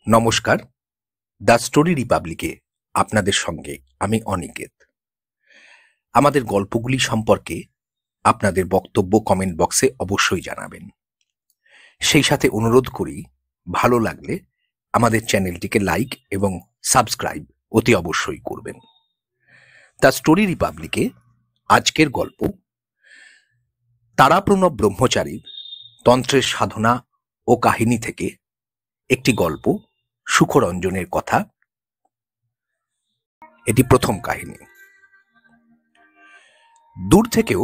নমস্কার, the story রিপাবলিকে আপনাদের সঙ্গে আমি অনিকেত। আমাদের গল্পগুলি সম্পর্কে আপনাদের বক্তব্য কমেন্ট বক্সে অবশ্যই জানাবেন। সেই সাথে অনুরোধ করি, ভালো লাগলে আমাদের চ্যানেলটিকে লাইক এবং সাবস্ক্রাইব অতি অবশ্যই করবেন। দ্য স্টোরি রিপাবলিকে আজকের গল্প তারাপ্রণব ব্রহ্মচারীর তন্ত্রের সাধনা ও কাহিনী থেকে একটি গল্প, সুখরঞ্জনের কথা। এটি প্রথম কাহিনী। দূর থেকেও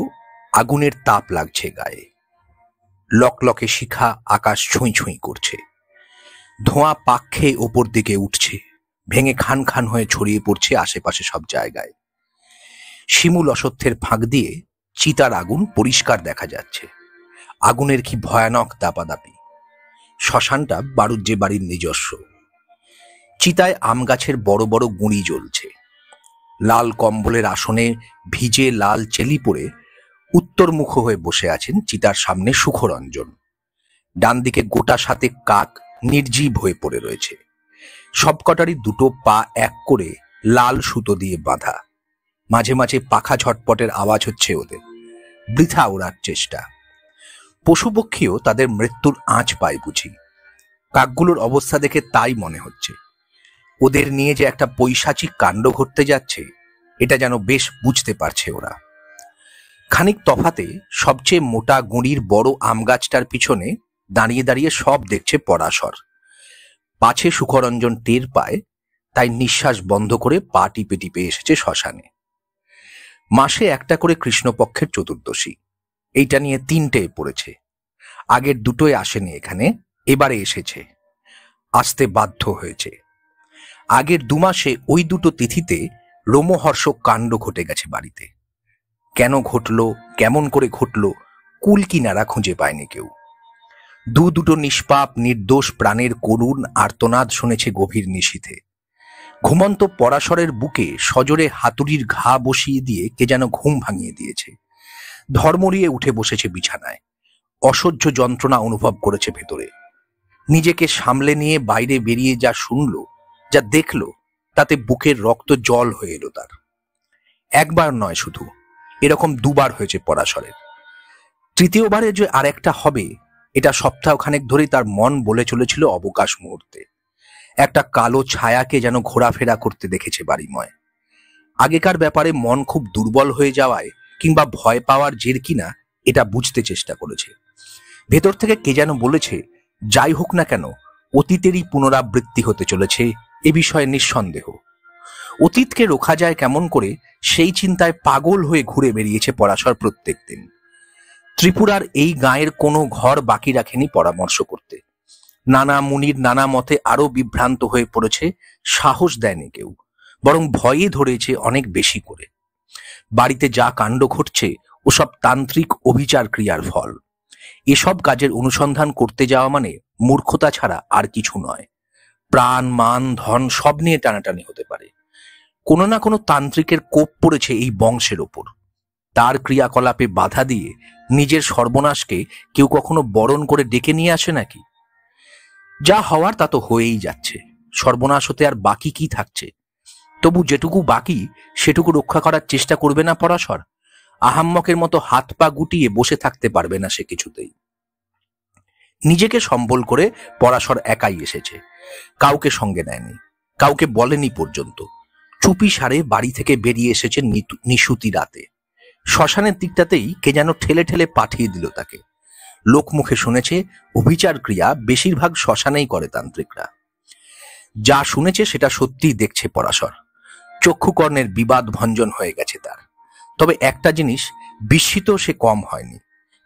আগুনের তাপ লাগছে গায়ে। লকলকে শিখা আকাশ ছুঁই ছুঁই করছে। ধোঁয়া পাক খেয়ে ওপর দিকে উঠছে, ভেঙে খান খান হয়ে ছড়িয়ে পড়ছে আশেপাশে সব জায়গায়। শিমুল অশ্বত্থের ফাঁক দিয়ে চিতার আগুন পরিষ্কার দেখা যাচ্ছে। আগুনের কি ভয়ানক দাপাদাপি! শ্মশানটা বাড়ুজ্জে বাড়ির নিজস্ব। চিতায় আম গাছের বড় বড় গুঁড়ি জ্বলছে। লাল কম্বলের আসনে ভিজে লাল চেলি পরে উত্তরমুখ হয়ে বসে আছেন চিতার সামনে সুখরঞ্জন। ডান দিকে গোটা সাথে কাক নির্জীব হয়ে পড়ে রয়েছে। সবকটারই দুটো পা এক করে লাল সুতো দিয়ে বাঁধা। মাঝে মাঝে পাখা ঝটপটের আওয়াজ হচ্ছে ওদের। বৃথা ওড়ার চেষ্টা। পশুপক্ষীও তাদের মৃত্যুর আঁচ পায় বুঝি। কাকগুলোর অবস্থা দেখে তাই মনে হচ্ছে। ওদের নিয়ে যে একটা পৈশাচিক কাণ্ড ঘটতে যাচ্ছে, এটা যেন বেশ বুঝতে পারছে ওরা। খানিক তফাতে সবচেয়ে মোটা গুঁড়ির বড় আম গাছটার পিছনে দাঁড়িয়ে দাঁড়িয়ে সব দেখছে পরাশর। পাছে সুখরঞ্জন টের পায়, তাই নিঃশ্বাস বন্ধ করে পা টিপে টিপে এসেছে শ্মশানে। মাসে একটা করে কৃষ্ণপক্ষের চতুর্দশী, এইটা নিয়ে 3টে পড়েছে। আগের দুটোই আসেনি এখানে, এবারে এসেছে। আসতে বাধ্য হয়েছে। আগের 2 মাসে ওই দুটো তিথিতে রোমহর্ষক কাণ্ড ঘটে গেছে বাড়িতে। কেন ঘটলো, কেমন করে ঘটলো, কুল কিনারা খুঁজে পায়নি কেউ। দুটো নিষ্পাপ নির্দোষ প্রাণের করুণ আর্তনাদ শুনেছে গভীর নিশীথে। ঘুমন্ত পরাশরের বুকে সজোরে হাতুড়ির ঘা বসিয়ে দিয়ে কে যেন ঘুম ভাঙিয়ে দিয়েছে। ধর্মরিয়ে উঠে বসেছে বিছানায়। অসহ্য যন্ত্রণা অনুভব করেছে ভেতরে। নিজেকে সামলে নিয়ে বাইরে বেরিয়ে যা শুনল, যা দেখল, তাতে বুকের রক্ত জল হয়ে এলো তার। একবার নয়, শুধু এরকম 2 বার হয়েছে পরাশরের। তৃতীয়বারে যে আর একটা হবে, এটা সপ্তাহখানেক ধরেই তার মন বলে চলেছিল অবকাশ মুহূর্তে। একটা কালো ছায়াকে যেন ঘোরাফেরা করতে দেখেছে বাড়িময়। আগেকার ব্যাপারে মন খুব দুর্বল হয়ে যাওয়ায় কিংবা ভয় পাওয়ার জের কিনা এটা বুঝতে চেষ্টা করেছে। ভেতর থেকে কে যেন বলেছে, যাই হোক না কেন অতীতেরই পুনরাবৃত্তি হতে চলেছে, এ বিষয়ে নিঃসন্দেহ। অতীতকে রোখা যায় কেমন করে, সেই চিন্তায় পাগল হয়ে ঘুরে বেরিয়েছে পরাশর প্রত্যেক দিন। ত্রিপুরার এই গাঁয়ের কোনো ঘর বাকি রাখেনি পরামর্শ করতে। নানা মুনির নানা মতে আরো বিভ্রান্ত হয়ে পড়েছে, সাহস দেয়নি কেউ, বরং ভয়ে ধরেছে অনেক বেশি করে। বাড়িতে যা কাণ্ড ঘটছে ওসব তান্ত্রিক অভিচার ক্রিয়ার ফল। এসব কাজের অনুসন্ধান করতে যাওয়া মানে মূর্খতা ছাড়া আর কিছু নয়। প্রাণ, মান, ধন সব নিয়ে টানাটানি হতে পারে। কোনো না কোনো তান্ত্রিকের কোপ পড়েছে এই বংশের ওপর। তার ক্রিয়াকলাপে বাধা দিয়ে নিজের সর্বনাশকে কেউ কখনো বরণ করে ডেকে নিয়ে আসে নাকি? যা হওয়ার তা তো হয়েই যাচ্ছে। সর্বনাশ হতে আর বাকি কি থাকছে? তবু যেটুকু বাকি সেটুকু রক্ষা করার চেষ্টা করবে না পরাশর? আহাম্মকের মতো হাত পা গুটিয়ে বসে থাকতে পারবে না সে কিছুতেই। নিজেকে সম্বল করে পরাশর একাই এসেছে। কাউকে সঙ্গে নেয়নি, কাউকে বলেনি পর্যন্ত। চুপি সারে বাড়ি থেকে বেরিয়ে এসেছে নিশুতি রাতে। শ্মশানের দিকটাতেই কে যেন ঠেলে ঠেলে পাঠিয়ে দিল তাকে। লোকমুখে শুনেছে অভিচার ক্রিয়া বেশিরভাগ শ্মশানেই করে তান্ত্রিকরা। যা শুনেছে সেটা সত্যিই দেখছে পরাশর। চক্ষুকর্ণের বিবাদ ভঞ্জন হয়ে গেছে তার। তবে একটা জিনিস বিস্মিত সে কম হয়নি,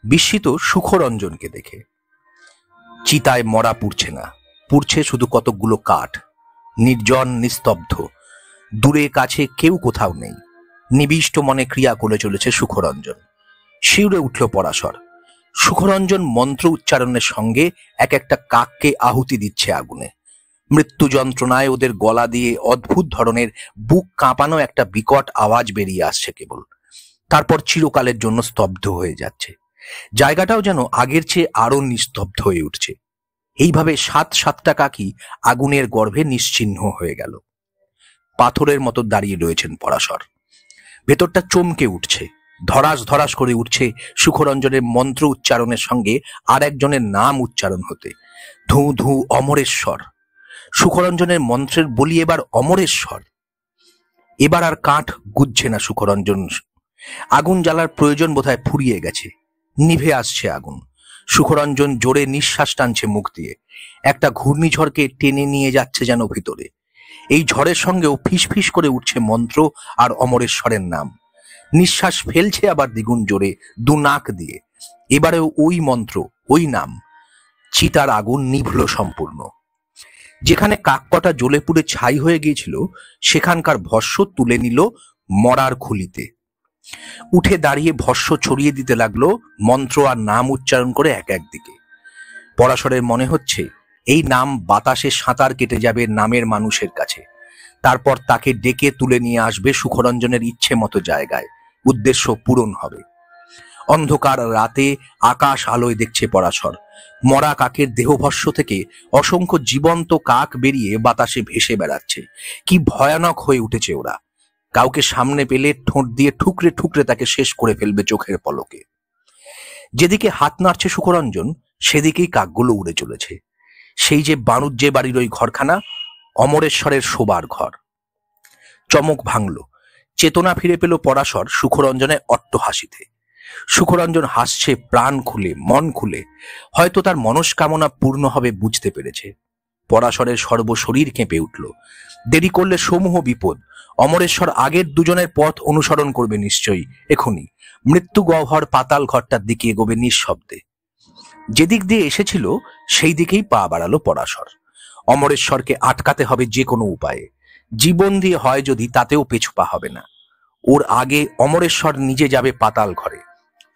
বিস্মিত সুখরঞ্জনকে দেখে। চিতায় মরা পুড়ছে না, পুড়ছে শুধু কতকগুলো কাঠ। নির্জন, নিস্তব্ধ, দূরে কাছে কেউ কোথাও নেই। নিবিষ্ট মনে ক্রিয়া করে চলেছে সুখরঞ্জন। শিউরে উঠল পরাশর। সুখরঞ্জন মন্ত্র উচ্চারণের সঙ্গে এক একটা কাককে আহুতি দিচ্ছে আগুনে। মৃত্যু যন্ত্রণায় ওদের গলা দিয়ে অদ্ভুত ধরনের বুক কাঁপানো একটা বিকট আওয়াজ বেরিয়ে আসছে কেবল। তারপর চিরকালের জন্য স্তব্ধ হয়ে যাচ্ছে। জায়গাটাও যেন আগের চেয়ে আরো নিস্তব্ধ হয়ে উঠছে। এইভাবে 7-7টা কাকি আগুনের গর্ভে নিশ্চিহ্ন হয়ে গেল। পাথরের মতো দাঁড়িয়ে রয়েছেন পরাশর। ভেতরটা চমকে উঠছে, ধরাস ধরাস করে উঠছে সুখরঞ্জনের মন্ত্র উচ্চারণের সঙ্গে আর একজনের নাম উচ্চারণ হতে, ধু ধু অমরেশ্বর। সুখরঞ্জনের মন্ত্রের বলি এবার অমরেশ্বর। এবার আর কাঠ গুজছে না সুখরঞ্জন। আগুন জ্বালার প্রয়োজন বোধহয় ফুরিয়ে গেছে। নিভে আসছে আগুন। সুখরঞ্জন জোরে নিঃশ্বাস টানছে মুখ দিয়ে। একটা ঘূর্ণিঝড়কে টেনে নিয়ে যাচ্ছে যেন ভিতরে। এই ঝড়ের সঙ্গেও ফিসফিস করে উঠছে মন্ত্র আর অমরেশ্বরের নাম। নিঃশ্বাস ফেলছে আবার দ্বিগুণ জোরে দু নাক দিয়ে। এবারেও ওই মন্ত্র, ওই নাম। চিতার আগুন নিভল সম্পূর্ণ। যেখানে কাককটা জ্বলে পুড়ে ছাই হয়ে গিয়েছিল সেখানকার ভস্য তুলে নিল মরার খুলিতে। উঠে দাঁড়িয়ে ভস্য ছড়িয়ে দিতে লাগলো মন্ত্র আর নাম উচ্চারণ করে এক একদিকে। পরাশরের মনে হচ্ছে এই নাম বাতাসে সাঁতার কেটে যাবে নামের মানুষের কাছে, তারপর তাকে ডেকে তুলে নিয়ে আসবে সুখরঞ্জনের ইচ্ছে মতো জায়গায়। উদ্দেশ্য পূরণ হবে। অন্ধকার রাতে আকাশ আলোয় দেখছে পরাশর। মরা কাকের দেহভস্য থেকে অসংখ্য জীবন্ত কাক বেরিয়ে বাতাসে ভেসে বেড়াচ্ছে। কি ভয়ানক হয়ে উঠেছে ওরা। কাউকে সামনে পেলে ঠোঁট দিয়ে ঠুকরে ঠুকরে তাকে শেষ করে ফেলবে চোখের পলকে। যেদিকে হাত নাড়ছে সুখরঞ্জন সেদিকেই কাকগুলো উড়ে চলেছে। সেই যে বাণুজ্যে বাড়ির ওই ঘরখানা, অমরেশ্বরের শোবার ঘর। চমক ভাঙল। চেতনা ফিরে পেল পরাশর সুখরঞ্জনের অট্ট হাসিতে। সুখরঞ্জন হাসছে প্রাণ খুলে, মন খুলে। হয়তো তার মনস্কামনা পূর্ণ হবে বুঝতে পেরেছে। পরাশরের সর্বশরীর কেঁপে উঠল। দেরি করলে সমূহ বিপদ। অমরেশ্বর আগের দুজনের পথ অনুসরণ করবে নিশ্চয়ই। এখনই মৃত্যু গহ্বর পাতাল ঘরটার দিকে এগোবে নিঃশব্দে। যেদিক দিয়ে এসেছিল সেই দিকেই পা বাড়ালো পরাশর। অমরেশ্বরকে আটকাতে হবে যে কোনো উপায়ে। জীবন দিয়ে হয় যদি, তাতেও পেছপা হবে না। ওর আগে অমরেশ্বর নিজে যাবে পাতাল ঘরে।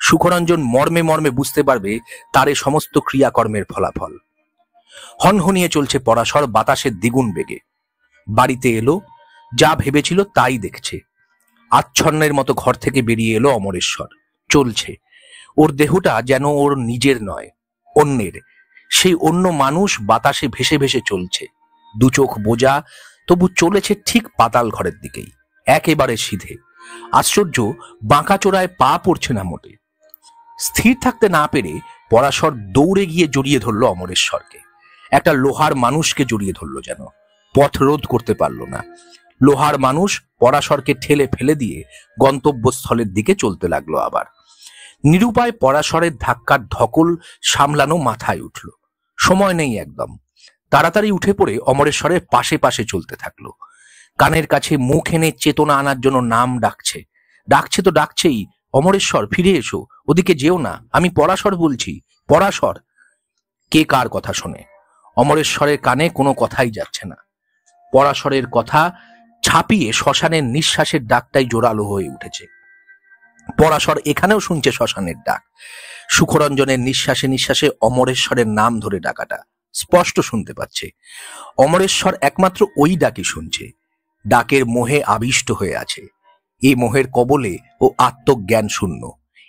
সুখরঞ্জন মর্মে মর্মে বুঝতে পারবে তার এ সমস্ত ক্রিয়াকর্মের ফলাফল। হনহনিয়ে চলছে পরাশর বাতাসের দ্বিগুণ বেগে। বাড়িতে এলো, যা ভেবেছিল তাই দেখছে। আচ্ছন্নের মতো ঘর থেকে বেরিয়ে এলো অমরেশ্বর। চলছে। ওর দেহটা যেন ওর নিজের নয়, অন্যের। সেই অন্য মানুষ বাতাসে ভেসে ভেসে চলছে। দু চোখ বোজা, তবু চলেছে ঠিক পাতাল ঘরের দিকেই, একেবারে সিধে। আশ্চর্য, বাঁকা চোরায় পা পড়ছে না মোটে। স্থির থাকতে না পেরে পরাশর দৌড়ে গিয়ে জড়িয়ে ধরল অমরেশ্বরকে। একটা লোহার মানুষকে জড়িয়ে ধরল যেন। পথ রোধ করতে পারল না। লোহার মানুষ পরাশরকে ঠেলে ফেলে দিয়ে গন্তব্যস্থলের দিকে চলতে লাগলো আবার। নিরুপায় পরাশরের ধাক্কার ধকল সামলানো মাথায় উঠল। সময় নেই একদম। তাড়াতাড়ি উঠে পড়ে অমরেশ্বরের পাশে পাশে চলতে থাকলো। কানের কাছে মুখ এনে চেতনা আনার জন্য নাম ডাকছে। ডাকছে তো ডাকছেই, অমরেশ্বর ফিরে এসো, ওদিকে যেও না, আমি পরাশর বলছি, পরাশর। কে কার কথা শোনে? অমরেশ্বরের কানে কোনো কথাই যাচ্ছে না। পরাশরের কথা ছাপিয়ে শ্মশানের নিঃশ্বাসের ডাকটাই জোরালো হয়ে উঠেছে। পরাশর এখানেও শুনছে শ্মশানের ডাক। সুখরঞ্জনের নিঃশ্বাসে নিঃশ্বাসে অমরেশ্বরের নাম ধরে ডাকাটা স্পষ্ট শুনতে পাচ্ছে। অমরেশ্বর একমাত্র ওই ডাকই শুনছে। ডাকের মোহে আবিষ্ট হয়ে আছে। এই মোহের কবলে ও আত্মজ্ঞান শূন্য।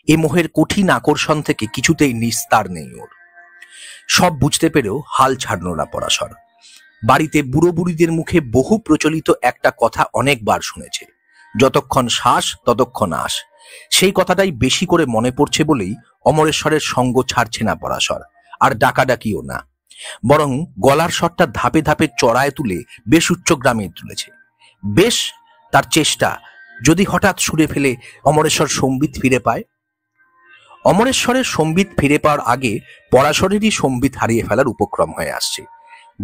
এ মোহের কঠিন আকর্ষণ থেকে কিছুতেই নিস্তার নেই ওর। সব বুঝতে পেরেও হাল ছাড়ল না পরাশর। বাড়িতে বুড়ো বুড়িদের মুখে বহু প্রচলিত একটা কথা অনেকবার শুনেছে, যতক্ষণ শ্বাস ততক্ষণ আশ। সেই কথাটাই বেশি করে মনে পড়ছে বলেই অমরেশ্বরের সঙ্গ ছাড়ছে না পরাশর। আর ডাকাডাকিও না, বরং গলার স্বরটা ধাপে ধাপে চড়ায় তুলে বেশ উচ্চগ্রামে তুলেছে। বেশ তার চেষ্টা, যদি হঠাৎ সুরে ফেলে অমরেশ্বর সম্বিত ফিরে পায়। অমরেশ্বরের সম্বিত ফিরে পাওয়ার আগে পরাশরেরই সম্বিত হারিয়ে ফেলার উপক্রম হয়ে আসছে।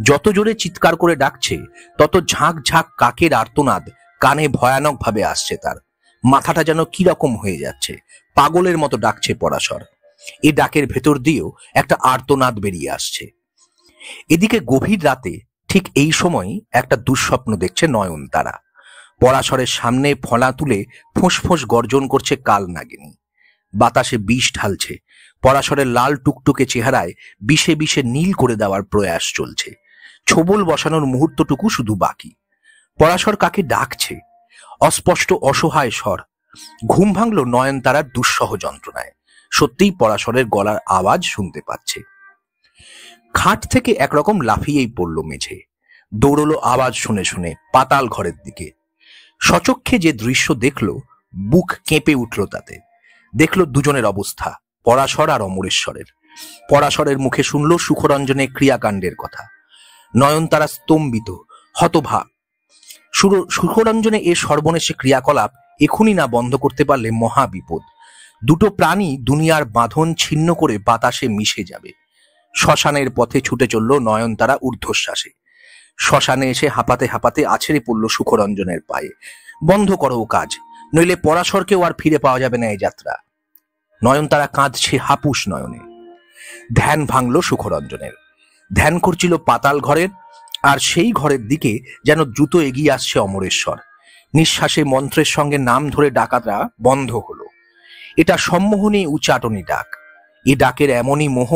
যত জোরে চিৎকার করে ডাকছে তত ঝাঁক ঝাঁক কাকের আর্তনাদ কানে ভয়ানক ভাবে আসছে তার। মাথাটা যেন কিরকম হয়ে যাচ্ছে। পাগলের মতো ডাকছে পরাশর। এই ডাকের ভেতর দিয়েও একটা আর্তনাদ বেরিয়ে আসছে। এদিকে গভীর রাতে ঠিক এই সময় একটা দুঃস্বপ্ন দেখছে নয়নতারা। পরাশরের সামনে ফলা তুলে ফোঁস গর্জন করছে কাল নাগিনী। বাতাসে বিষ ঢালছে। পরাশরের লাল টুকটুকে চেহারায় বিষে বিষে নীল করে দেওয়ার প্রয়াস চলছে। ছোবল বসানোর মুহূর্তটুকু শুধু বাকি। পরাশর কাকে ডাকছে, অস্পষ্ট অসহায় স্বর। ঘুম ভাঙল নয়নতারার দুঃসহ যন্ত্রণায়। সত্যিই পরাশরের গলার আওয়াজ শুনতে পাচ্ছে। খাট থেকে একরকম লাফিয়েই পড়ল মেঝে, দৌড়লো আওয়াজ শুনে শুনে পাতাল ঘরের দিকে। সচক্ষে যে দৃশ্য দেখল, বুক কেঁপে উঠল তাতে। দেখল দুজনের অবস্থা, পরাশর আর অমরেশ্বরের। পরাশরের মুখে শুনল সুখরঞ্জনের ক্রিয়াকাণ্ডের কথা। নয়নতারা স্তম্ভিত, হতভাগ। সুখরঞ্জনে এ সর্বনেশে ক্রিয়াকলাপ এখনই না বন্ধ করতে পারলে মহা বিপদ। দুটো প্রাণী দুনিয়ার বাঁধন ছিন্ন করে বাতাসে মিশে যাবে। শ্মশানের পথে ছুটে চলল নয়নতারা ঊর্ধ্বশ্বাসে। শ্মশানে এসে হাঁপাতে হাঁপাতে আছড়ে পড়ল সুখরঞ্জনের পায়ে। বন্ধ করো ও কাজ, নইলে পরাশরকেও আর ফিরে পাওয়া যাবে না এই যাত্রা। নয়নতারা কাঁদছে হাপুস নয়নে। ধ্যান ভাঙল সুখরঞ্জনের। ধ্যান করছিল পাতাল ঘরের, আর সেই ঘরের দিকে যেন দ্রুত এগিয়ে আসছে অমরেশ্বর। নিঃশ্বাসে মন্ত্রের সঙ্গে নাম ধরে ডাকাটা বন্ধ হলো। এটা সম্মোহনী উচ্চাটনী ডাক। এ ডাকের এমনই মোহ,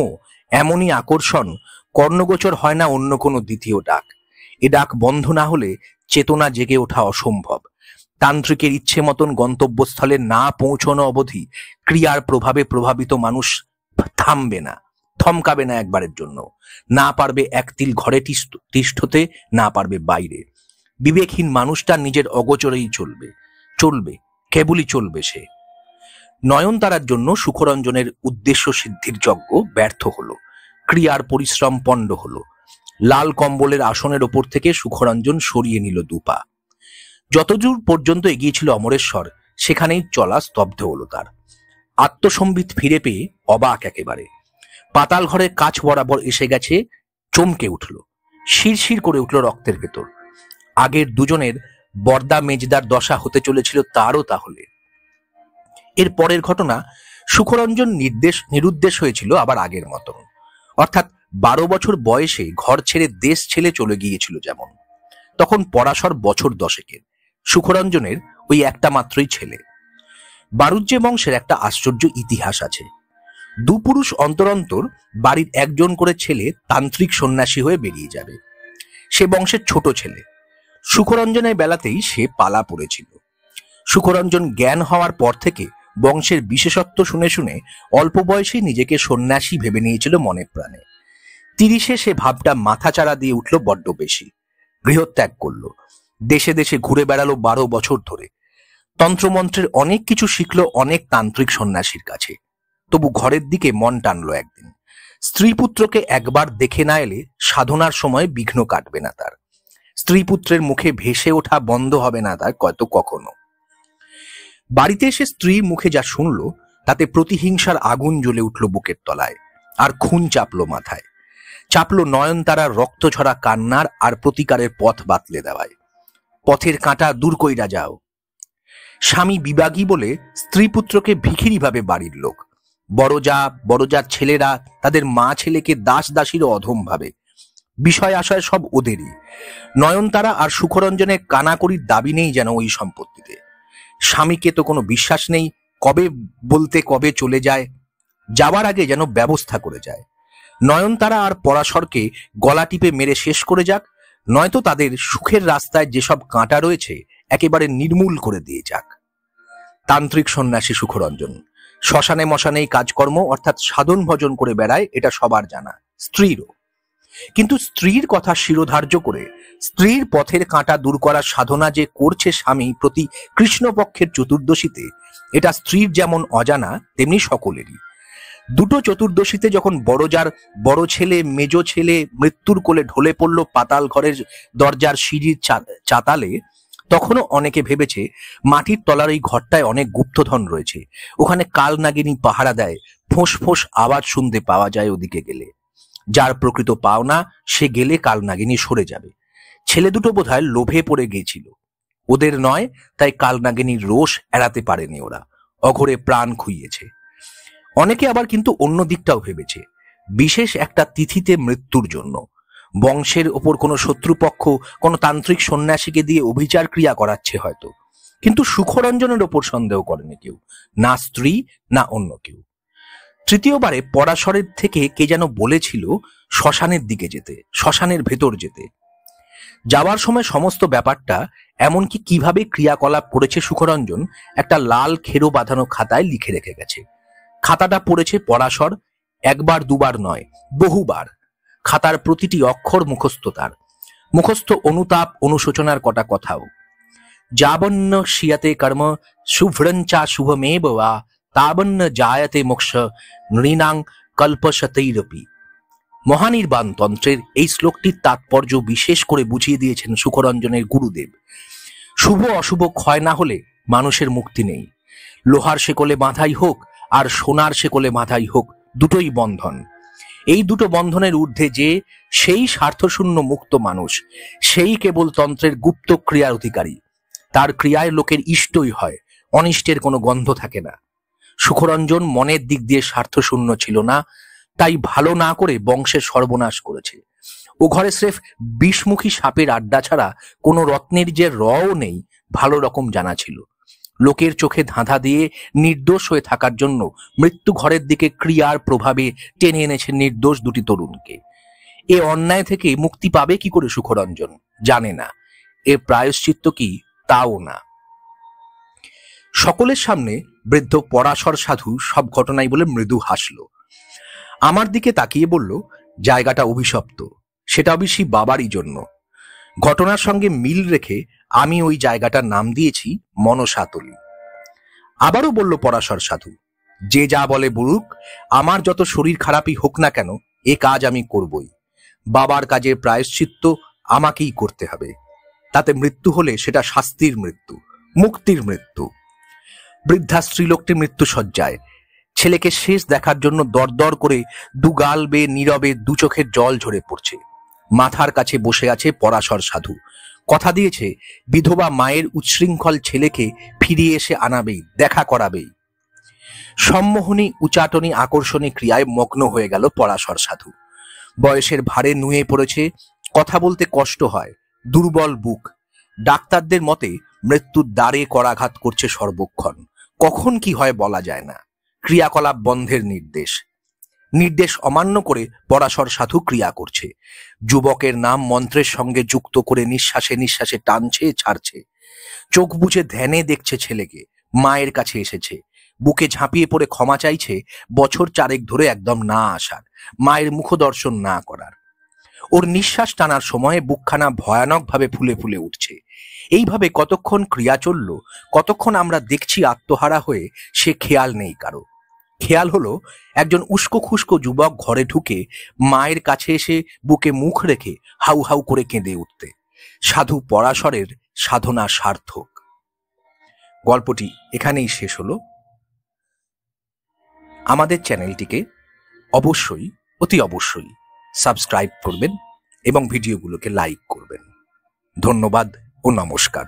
এমনই আকর্ষণ কর্ণগোচর হয় না অন্য কোনো দ্বিতীয় ডাক। এ ডাক বন্ধ না হলে চেতনা জেগে ওঠা অসম্ভব। তান্ত্রিকের ইচ্ছে মতন গন্তব্যস্থলে না পৌঁছানো অবধি ক্রিয়ার প্রভাবে প্রভাবিত মানুষ থামবে না, থমকাবে না একবারের জন্য। না পারবে এক তিল ঘরে তিষ্ঠতে, না পারবে বাইরে। বিবেকহীন মানুষটা নিজের অগোচরেই চলবে, কেবলই চলবে সে। নয়নতারার জন্য সুখরঞ্জনের উদ্দেশ্য সিদ্ধির যজ্ঞ ব্যর্থ হলো, ক্রিয়ার পরিশ্রম পণ্ড হলো। লাল কম্বলের আসনের ওপর থেকে সুখরঞ্জন সরিয়ে নিল দুপা। যতদূর পর্যন্ত এগিয়েছিল অমরেশ্বর, সেখানেই চলা স্তব্ধ হলো তার। আত্মসম্বিত ফিরে পেয়ে অবাক একেবারে। পাতাল ঘরের কাছ বরাবর এসে গেছে, চমকে উঠল, শিরশির করে উঠল রক্তের ভেতর। আগের দুজনের বর্দা মেজদার দশা হতে চলেছিল তারও তাহলে। এর পরের ঘটনা, সুখরঞ্জন নিরুদ্দেশ হয়েছিল আবার আগের মতন। অর্থাৎ 12 বছর বয়সে ঘর ছেড়ে দেশ ছেড়ে চলে গিয়েছিল যেমন। তখন পরাশর বছর 10-এর, সুখরঞ্জনের ওই একটা মাত্রই ছেলে। বারুজ্যে বংশের একটা আশ্চর্য ইতিহাস আছে। দুপুরুষ অন্তর অন্তর বাড়ির একজন করে ছেলে তান্ত্রিক সন্ন্যাসী হয়ে বেরিয়ে যাবে। সে বংশের ছোট ছেলে। সুখরঞ্জনের বেলাতেই সে পালা পড়েছিল। সুখরঞ্জন জ্ঞান হওয়ার পর থেকে বংশের বিশেষত্ব শুনে শুনে অল্প বয়সেই নিজেকে সন্ন্যাসী ভেবে নিয়েছিল মনে প্রাণে। 30-এ সে ভাবটা মাথাচাড়া দিয়ে উঠল বড্ড বেশি। গৃহত্যাগ করল, দেশে দেশে ঘুরে বেড়ালো 12 বছর ধরে। তন্ত্রমন্ত্রের অনেক কিছু শিখল অনেক তান্ত্রিক সন্ন্যাসীর কাছে। তবু ঘরের দিকে মন টানলো একদিন। স্ত্রী পুত্রকে একবার দেখে না এলে সাধনার সময় বিঘ্ন কাটবে না তার। স্ত্রী পুত্রের মুখে ভেসে ওঠা বন্ধ হবে না তার কখনো। বাড়িতে এসে স্ত্রীর মুখে যা শুনল, তাতে প্রতিহিংসার আগুন জ্বলে উঠল বুকের তলায়, আর খুন চাপলো মাথায়। চাপলো নয়নতারার রক্ত ঝরা কান্নার আর প্রতিকারের পথ বাতলে দেওয়ায়। পথের কাঁটা দূর কইরা যাও। স্বামী বিবাগী বলে স্ত্রী পুত্রকে ভিখিরি ভাবে বাড়ির লোক। বড়জার ছেলেরা তাদের মা ছেলেকে দাস দাসীরও অধম ভাবে। বিষয় আশয় সব ওদেরই। নয়নতারা আর সুখরঞ্জনের কানাকড়ির দাবি নেই যেন ওই সম্পত্তিতে। স্বামীকে তো কোনো বিশ্বাস নেই, কবে বলতে কবে চলে যায়, যাবার আগে যেন ব্যবস্থা করে যায়। নয়নতারা আর পরাশরকে গলা টিপে মেরে শেষ করে যাক, নয়তো তাদের সুখের রাস্তায় যেসব কাঁটা রয়েছে একেবারে নির্মূল করে দিয়ে যাক। তান্ত্রিক সন্ন্যাসী সুখরঞ্জন শ্মশানে মশানেই কাজকর্ম অর্থাৎ সাধন ভজন করে বেড়ায়, এটা সবার জানা, স্ত্রীরও। কিন্তু স্ত্রীর কথা শিরোধার্য করে স্ত্রীর পথের কাঁটা দূর করার সাধনা যে করছে স্বামী প্রতি কৃষ্ণপক্ষের চতুর্দশীতে, এটা স্ত্রীর যেমন অজানা তেমনি সকলেরই। দুটো চতুর্দশীতে যখন বড়জার বড় ছেলে মেজ ছেলে মৃত্যুর কোলে ঢলে পড়ল পাতাল ঘরের দরজার সিঁড়ির চাতালে, তখনও অনেকে ভেবেছে মাটির তলার ওই ঘরটায় অনেক গুপ্তধন রয়েছে, ওখানে কালনাগিনী পাহারা দেয়, ফোঁস ফোঁস আওয়াজ শুনতে পাওয়া যায় ওদিকে গেলে। যার প্রকৃত পাওনা সে গেলে কালনাগিনী সরে যাবে। ছেলে দুটো বোধহয় লোভে পড়ে গিয়েছিল, ওদের নয়, তাই কালনাগিনীর রোষ এড়াতে পারেনি ওরা, অঘরে প্রাণ খুইয়েছে। অনেকে আবার কিন্তু অন্য দিকটাও ভেবেছে, বিশেষ একটা তিথিতে মৃত্যুর জন্য বংশের ওপর কোনো শত্রুপক্ষ কোনো তান্ত্রিক সন্ন্যাসীকে দিয়ে অভিচার ক্রিয়া করাচ্ছে হয়তো। কিন্তু সুখরঞ্জনের ওপর সন্দেহ করেনি কেউ, না স্ত্রী না অন্য কেউ। তৃতীয়বারে পরাশরের থেকে কে যেন বলেছিল শ্মশানের দিকে যেতে, শ্মশানের ভেতর যেতে। যাওয়ার সময় সমস্ত ব্যাপারটা, এমনকি কিভাবে ক্রিয়াকলাপ করেছে সুখরঞ্জন, একটা লাল খেরো বাঁধানো খাতায় লিখে রেখে গেছে। খাতাটা পড়েছে পরাশর, একবার দুবার নয়, বহুবার। খাতার প্রতিটি অক্ষর মুখস্থ তার, মুখস্থ অনুতাপ অনুশোচনার কটা কথাও। যাবন্ন শিয়াতে কর্ম শুভ্রঞ্চা শুভমেব বা তাবন্ন জায়তে মোক্ষ নৃণাং কল্পশতৈরপি। মহানির্বাণ তন্ত্রের এই শ্লোকটির তাৎপর্য বিশেষ করে বুঝিয়ে দিয়েছেন সুখরঞ্জনের গুরুদেব। শুভ অশুভ ক্ষয় না হলে মানুষের মুক্তি নেই। লোহার শেকলে বাঁধাই হোক আর সোনার শেকলে বাঁধাই হোক, দুটোই বন্ধন। এই দুটো বন্ধনের ঊর্ধ্বে যে সেই স্বার্থশূন্য মুক্ত মানুষ, সেই কেবল তন্ত্রের গুপ্ত ক্রিয়ার অধিকারী। তার ক্রিয়ায় লোকের ইষ্টই হয়, অনিষ্টের কোনো গন্ধ থাকে না। সুখরঞ্জন মনের দিক দিয়ে স্বার্থশূন্য ছিল না, তাই ভালো না করে বংশের সর্বনাশ করেছে। ও ঘরে স্রেফ বিষমুখী সাপের আড্ডা ছাড়া কোনো রত্নের যে রও নেই ভালো রকম জানা ছিল। লোকের চোখে ধাঁধা দিয়ে নির্দোষ হয়ে থাকার জন্য মৃত্যু ঘরের দিকে ক্রিয়ার প্রভাবে টেনে এনেছে নির্দোষ দুটি তরুণকে। এ অন্যায় থেকে মুক্তি পাবে কি করে সুখরঞ্জন জানে না, এর প্রায়শ্চিত্ত কি তাও না। সকলের সামনে বৃদ্ধ পরাশর সাধু সব ঘটনাই বলে মৃদু হাসল। আমার দিকে তাকিয়ে বলল, জায়গাটা অভিশপ্ত, সেটা অবশ্যই বাবারই জন্য। ঘটনার সঙ্গে মিল রেখে আমি ওই জায়গাটার নাম দিয়েছি মনসাতলী। আবারও বলল পরাশর সাধু, যে যা বলে বলুক, আমার যত শরীর খারাপই হোক না কেন এ কাজ আমি করবই। বাবার কাজের প্রায়শ্চিত্ত আমাকেই করতে হবে। তাতে মৃত্যু হলে সেটা শাস্তির মৃত্যু, মুক্তির মৃত্যু। বৃদ্ধা স্ত্রীলোকটি মৃত্যু শয্যায়, ছেলেকে শেষ দেখার জন্য দরদর করে দুগাল বেয়ে নীরবে দু চোখের জল ঝরে পড়ছে। মাথার কাছে বসে আছে পরাশর সাধু, কথা দিয়েছে বিধবা মায়ের উচ্ছৃঙ্খল ছেলেকে ফিরিয়ে এসে আনাবেই, দেখা করাবেই। সম্মোহনী উচাটনী আকর্ষণী ক্রিয়ায় মগ্ন হয়ে গেল পরাশর সাধু। বয়সের ভারে নুয়ে পড়েছে, কথা বলতে কষ্ট হয়, দুর্বল বুক। ডাক্তারদের মতে মৃত্যুর দ্বারে করাঘাত করছে সর্বক্ষণ, কখন কি হয় বলা যায় না। ক্রিয়াকলাপ বন্ধের নির্দেশ, নির্দেশ অমান্য করে পরাশর সাধু ক্রিয়া করছে। যুবকের নাম মন্ত্রের সঙ্গে যুক্ত করে নিঃশ্বাসে নিঃশ্বাসে টানছে ছাড়ছে। চোখ বুজে ধ্যানে দেখছে ছেলেকে, মায়ের কাছে এসেছে, বুকে ঝাঁপিয়ে পড়ে ক্ষমা চাইছে বছর চারেক ধরে একদম না আসার, মায়ের মুখ দর্শন না করার। ওর নিঃশ্বাস টানার সময় বুকখানা ভয়ানকভাবে ফুলে ফুলে উঠছে। এইভাবে কতক্ষণ ক্রিয়া চলল, কতক্ষণ আমরা দেখছি আত্মহারা হয়ে, সে খেয়াল নেই কারো। খেয়াল হলো একজন উস্কো খুস্কো যুবক ঘরে ঢুকে মায়ের কাছে এসে বুকে মুখ রেখে হাউ হাউ করে কেঁদে উঠতে। সাধু পরাশরের সাধনা সার্থক। গল্পটি এখানেই শেষ হলো। আমাদের চ্যানেলটিকে অবশ্যই, অতি অবশ্যই সাবস্ক্রাইব করবেন এবং ভিডিওগুলোকে লাইক করবেন। ধন্যবাদ ও নমস্কার।